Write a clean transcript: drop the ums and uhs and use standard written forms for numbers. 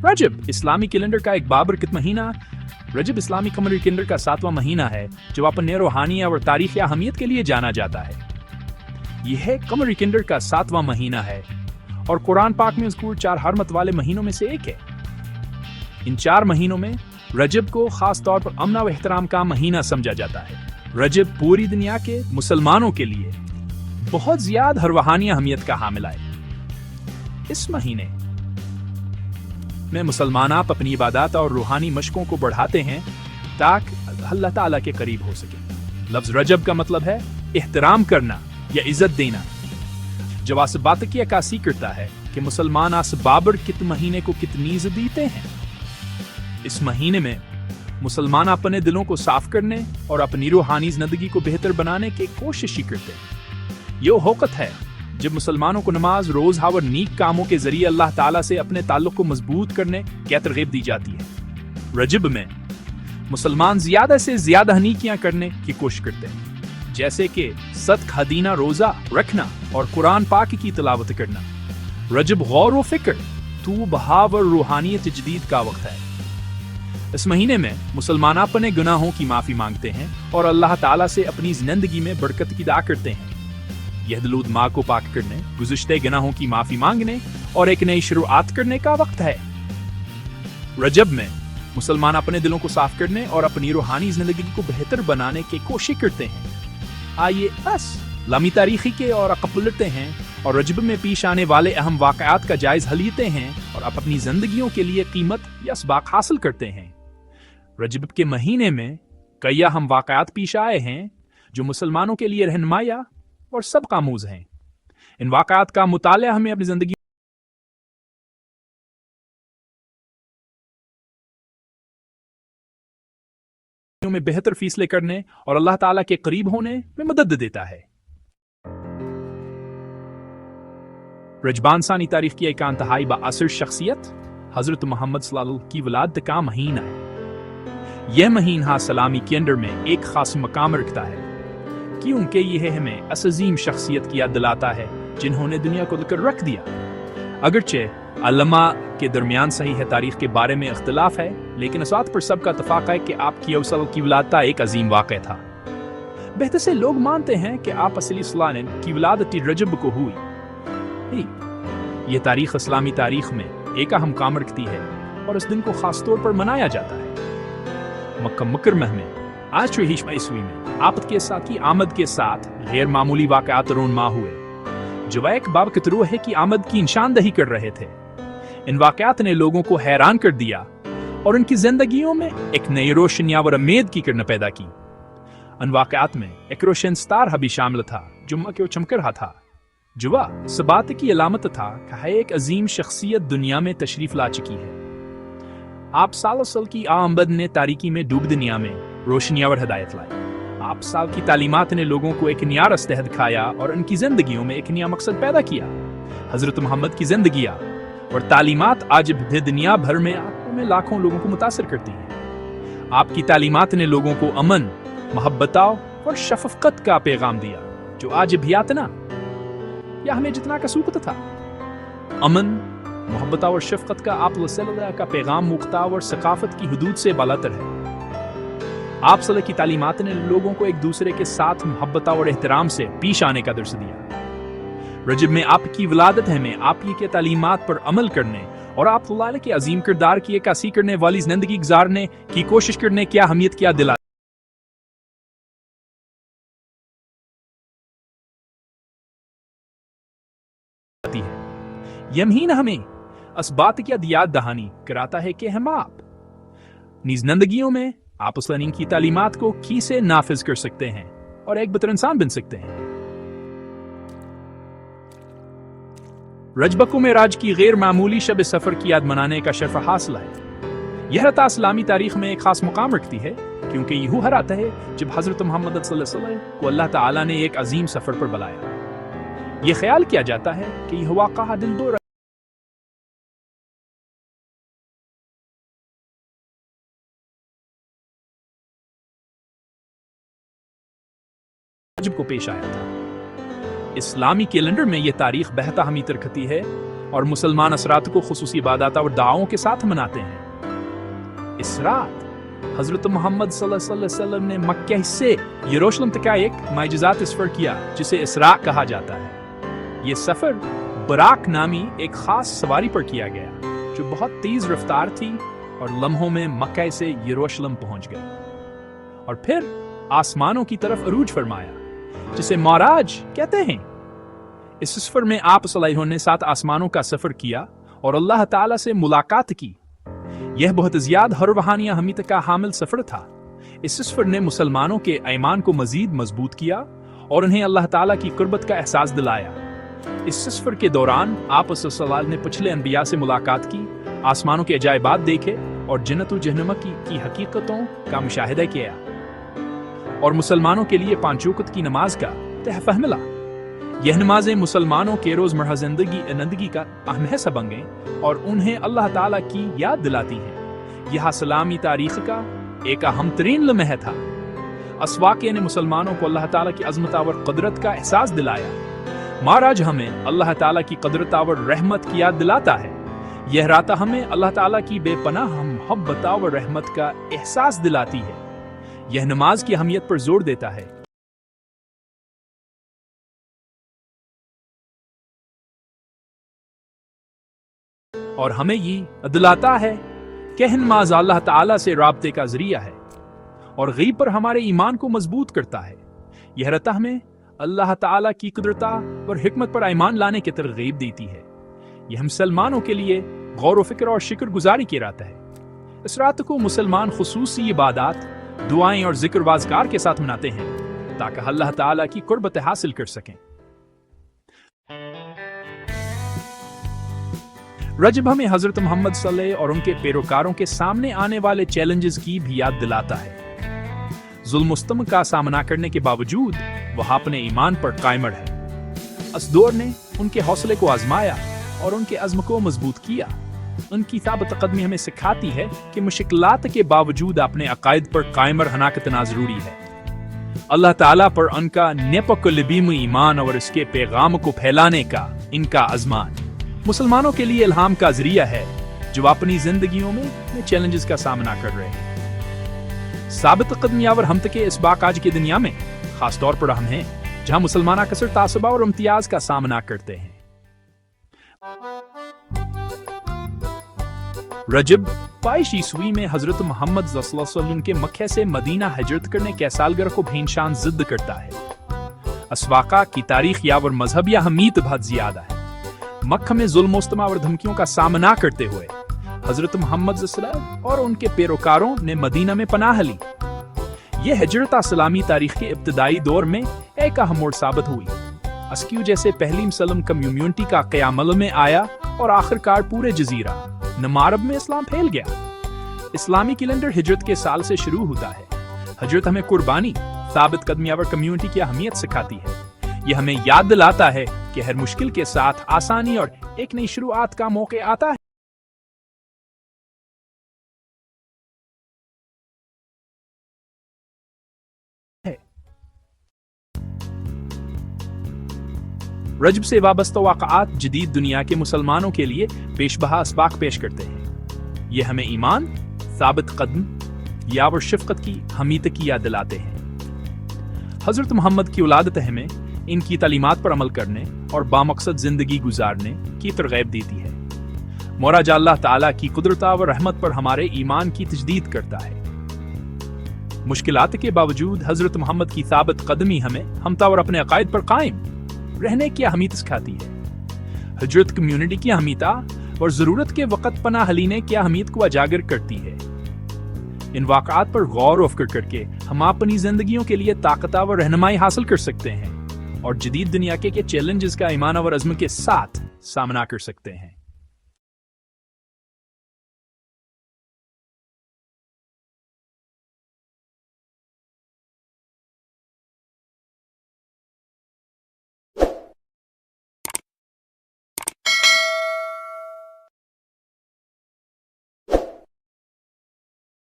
रजब इस्लामी calendar का एक बाबरकत महीना। रजब इस्लामी कमरी कैलेंडर का 7वां महीना है जो अपने रूहानी और तारीखी अहमियत के लिए जाना जाता है। यह कमरी कैलेंडर का 7वां महीना है और कुरान पाक में मज़कूर 4 हरमत वाले महीनों में से एक है। इन 4 महीनों में रजब को खास तौर पर अमन व एहतराम का महीना समझा जाता है। रजब पूरी दुनिया के मुसलमानों के लिए बहुत ज्यादा रूहानी अहमियत का हामिल है। इस महीने में मुसलमान आप अपनी इबादत और रूहानी मशकों को बढ़ाते हैं ताकि अल्लाह ताला के करीब हो सके। लफ्ज रजब का मतलब है एहतराम करना या इज्जत देना, जो आस बात की अक्कासी करता है कि मुसलमान आस बाबर कित महीने को कितनी इज्जत देते हैं। इस महीने में मुसलमान अपने दिलों को साफ करने और अपनी रूहानी जिंदगी को बेहतर बनाने की कोशिश ही करते हैं। ये औक़त है जब मुसलमानों को नमाज, रोज़ा और नीक कामों के जरिए अल्लाह ताला से अपने ताल्लुक को मजबूत करने की तरगीब दी जाती है। रजब में मुसलमान ज्यादा से ज्यादा नेकियां करने की कोशिश करते हैं, जैसे कि सदका, हदीना, रोजा रखना और कुरान पाक की तिलावत करना। रजब गौर व फिक्र, तूबा और रूहानियत तजदीद का वक्त है। इस महीने में मुसलमान अपने गुनाहों की माफी मांगते हैं और अल्लाह ताला से अपनी जिंदगी में बरकत की दुआ करते हैं। यह दलूद माँ को पाक करने, गुज़िश्ते गुनाहों की माफी मांगने और एक नई शुरुआत करने का वक्त है। रजब में मुसलमान अपने दिलों को साफ करने और अपनी रूहानी जिंदगी को बेहतर बनाने की कोशिश करते हैं। आइए इस्लामी तारीखी के और पलटते हैं और रजब में पेश आने वाले अहम वाक़यात का जायज़ा लेते हैं और अपनी जिंदगियों के लिए कीमत या सबक हासिल करते हैं। रजब के महीने में कई अहम वाक़यात पेश आए हैं जो मुसलमानों के लिए रहनुमाया और सबक आमूज हैं। इन वाक़यात का मुताला हमें अपनी जिंदगी में बेहतर फैसले करने और अल्लाह ताला के करीब होने में मदद देता है। रजबान सानी तारीख की एक इंतहाई बाअसर शख्सियत हजरत मोहम्मद सल्लल्लाहु अलैहि वसल्लम की विलादत का महीना है। यह महीना सलामी कैलेंडर में एक खास मकाम रखता है क्योंकि यह हमें अजीम शख्सियत की याद दिलाता है जिन्होंने दुनिया को लेकर रख दिया। अगरचे अल्लमा के दरमियान सही है तारीख के बारे में इख्तिलाफ है, लेकिन इस बात पर सबका इत्तफाक है कि आपकी की विलादत एक अजीम वाक़या था। बेहतर से लोग मानते हैं कि आप असली सल्लल्लाहु की विलादत रजब को हुई। यह तारीख इस्लामी तारीख में एक अहम काम रखती है और इस दिन को खास तौर पर मनाया जाता है। मक्का मुकर्रमह में आज 23 ईस्वी में आपत के साथ की आमद के साथ गैर मामूली वाक़यात रोनमा हुए जो एक बाबकत रूह है कि आमद की निशानदही कर रहे थे। इन वाक़यात ने लोगों को हैरान कर दिया और उनकी जिंदगियों में एक नई रोशनियां और उम्मीद की किरण पैदा की। इन वाक़यात में एक रोशन सितारा भी शामिल था जो मक्के चमक रहा था, जो सबात की अलामत था कि एक अजीम शख्सियत दुनिया में तशरीफ ला चुकी है। आप साल की आमद ने तारीकी में डूब दुनिया में रोशनियां और हिदायत लाई। आप साल की तालीमात ने लोगों को एक नया रास्ता दिखाया और उनकी जिंदगियों में एक नया मकसद पैदा किया। हजरत मोहम्मद की जिंदगियां और तालीमात आज भी दुनिया भर में लाखों लोगों को मुतासर करती हैं। आपकी तालीमात ने लोगों को अमन, मोहब्बत और शफकत का पैगाम दिया जो आज भी आतना या हमें जितना का सूखत था। अमन, मोहब्बत और शफकत का आप का पैगाम मुख्ता और सकाफत की हदूद से बालातर है। आप सल्लल्लाहु की तालीमात ने लोगों को एक दूसरे के साथ मोहब्बत और एहतराम से पेश आने का दर्स दिया। रजब में आपकी विलादत है में आप की तालीमात पर अमल करने और आप के अजीम किरदार की अक्कासी करने वाली जिंदगी गुजारने की कोशिश करने की अहमियत क्या दिलाती है। यह महीना हमें इस बात की याद दहानी कराता है कि हम आप निज जिंदगियों में आप उस की तालीमात को कैसे नाफिज कर सकते हैं और एक बेहतर इंसान बन सकते हैं। रजब को मेराज की गैर मामूली शब सफर की याद मनाने का शर्फ हासिल है। यह रता इस्लामी तारीख में एक खास मुकाम रखती है क्योंकि यूं हर आता है जब हजरत मोहम्मद सल्लल्लाहु अलैहि वसल्लम को अल्लाह ताला ने एक अजीम सफर पर बुलाया। यह ख्याल किया जाता है कि यह वाक़या दिल दो रजब को पेश आया था। इस्लामी कैलेंडर में यह तारीख बेहतर हमी रखती है اور مسلمان اس رات کو خصوصی عبادات اور دعاؤں کے ساتھ مناتے ہیں۔ اس رات حضرت محمد صلی اللہ علیہ وسلم نے مکہ سے یروشلم تک کا ایک معجزاتی سفر کیا جسے اسراء کہا جاتا ہے۔ یہ سفر براق نامی ایک خاص سواری پر کیا گیا جو بہت تیز رفتار تھی اور لمحوں میں مکہ سے یروشلم پہنچ گئی اور پھر آسمانوں کی طرف عروج فرمایا جسے معراج کہتے ہیں۔ اس سفر میں آپ صلی اللہ علیہ وسلم نے 7 آسمانوں کا سفر کیا اور اللہ تعالیٰ سے ملاقات کی۔ یہ بہت زیادہ روحانی اہمیت کا حامل سفر تھا۔ اس سفر نے مسلمانوں کے ایمان کو مزید مضبوط کیا اور انہیں اللہ تعالیٰ کی قربت کا احساس دلایا۔ اس سفر کے دوران آپ صلی اللہ علیہ وسلم نے پچھلے انبیاء سے ملاقات کی، آسمانوں کے عجائبات دیکھے اور جنت و جہنم کی حقیقتوں کا مشاہدہ کیا اور مسلمانوں کے لیے 5 وقت کی نماز کا تحفہ ملا۔ یہ نمازیں مسلمانوں کے روزمرہ زندگی کا اہم حصہ بن گئیں اور انہیں اللہ تعالیٰ کی یاد دلاتی ہیں۔ یہ اسلامی تاریخ کا ایک اہم ترین لمحہ تھا۔ اس واقعے نے مسلمانوں کو اللہ تعالیٰ کی عظمت اور قدرت کا احساس دلایا۔ معراج ہمیں اللہ تعالیٰ کی قدرت اور رحمت کی یاد دلاتا ہے۔ یہ رات ہمیں اللہ تعالیٰ کی بے پناہ محبت اور رحمت کا احساس دلاتی ہے۔ یہ نماز کی اہمیت پر زور دیتا ہے۔ اور ہمیں یہ دلاتا ہے کہ نماز اللہ تعالیٰ سے رابطے کا ذریعہ ہے اور غیب پر ہمارے ایمان کو مضبوط کرتا ہے۔ یہ رات ہمیں اللہ تعالیٰ کی قدرت اور حکمت پر ایمان لانے کی ترغیب دیتی ہے۔ یہ ہم مسلمانوں کے لیے غور و فکر اور شکر گزاری کی رات ہے۔ اس رات کو مسلمان خصوصی عبادات، دعائیں اور ذکر و اذکار کے ساتھ مناتے ہیں تاکہ اللہ تعالیٰ کی قربت حاصل کر سکیں۔ رجب ہمیں حضرت محمد صلی اللہ علیہ وسلم اور ان کے پیروکاروں کے سامنے آنے والے چیلنجز کی بھی یاد دلاتا ہے۔ ظلم و ستم کا سامنا کرنے کے باوجود وہ اپنے ایمان پر قائم رہے۔ اس دور نے ان کے حوصلے کو آزمایا اور ان کے عزم کو مضبوط کیا۔ ان کی ثابت قدمی ہمیں سکھاتی ہے کہ مشکلات کے باوجود اپنے عقائد پر قائم رہنا کتنا ضروری ہے۔ اللہ تعالیٰ پر ان کا نیپک لبیم ایمان اور اس کے پیغام کو پھیلانے کا ان کا عزمان مسلمانوں کے لیے الہام کا ذریعہ ہے جو اپنی زندگیوں میں چیلنجز کا سامنا کر رہے ہیں۔ ثابت قدمی اور ہم تک اس باقاج کی دنیا میں خاص طور پر ہم ہیں جہاں مسلمانہ کثر تعصب اور امتیاز کا سامنا کرتے ہیں۔ رجب 22 عیسوی میں حضرت محمد صلی اللہ علیہ وسلم کے مکہ سے مدینہ ہجرت کرنے کے سالگرہ کو بے نشان ضد کرتا ہے۔ اس واقعہ کی تاریخ اور مذہبی اہمیت بہت زیادہ ہے۔ مکہ میں ظلم و ستم اور دھمکیوں کا سامنا کرتے ہوئے حضرت محمد صلی اللہ علیہ وسلم اور ان کے پیروکاروں نے مدینہ میں پناہ لی۔ یہ ہجرت اسلامی تاریخ کے ابتدائی دور میں ایک اہم موڑ ثابت ہوئی۔ اس کی وجہ سے پہلی مسلم کمیونٹی کا قیام میں آیا اور آخرکار پورے جزیرہ نمارب میں اسلام پھیل گیا۔ اسلامی کیلنڈر ہجرت کے سال سے شروع ہوتا ہے۔ ہجرت ہمیں قربانی، ثابت قدمی اور کمیونٹی کی اہمیت سکھاتی ہے۔ یہ ہمیں یاد دلاتا ہے کہ ہر مشکل کے ساتھ آسانی اور ایک نئی شروعات کا موقع آتا ہے۔ رجب سے وابستہ واقعات جدید دنیا کے مسلمانوں کے لیے پیش بہا اسباق پیش کرتے ہیں۔ یہ ہمیں ایمان، ثابت قدم یا اور شفقت کی اہمیت کی یاد دلاتے ہیں۔ حضرت محمد کی ولادت ہمیں ان کی تعلیمات پر عمل کرنے اور بامقصد زندگی گزارنے کی ترغیب دیتی ہے۔ معراج اللہ تعالیٰ کی قدرت و رحمت پر ہمارے ایمان کی تجدید کرتا ہے۔ مشکلات کے باوجود حضرت محمد کی ثابت قدمی ہمیں ہمتا اور اپنے عقائد پر قائم رہنے کی اہمیت سکھاتی ہے۔ ہجرت کمیونٹی کی اہمیت اور ضرورت کے وقت پناہ لینے کی اہمیت کو اجاگر کرتی ہے۔ ان واقعات پر غور و فکر کر کے ہم اپنی زندگیوں کے لیے طاقت اور رہنمائی حاصل کر سکتے ہیں اور جدید دنیا کے چیلنجز کا ایمان اور عزم کے ساتھ سامنا کر سکتے ہیں۔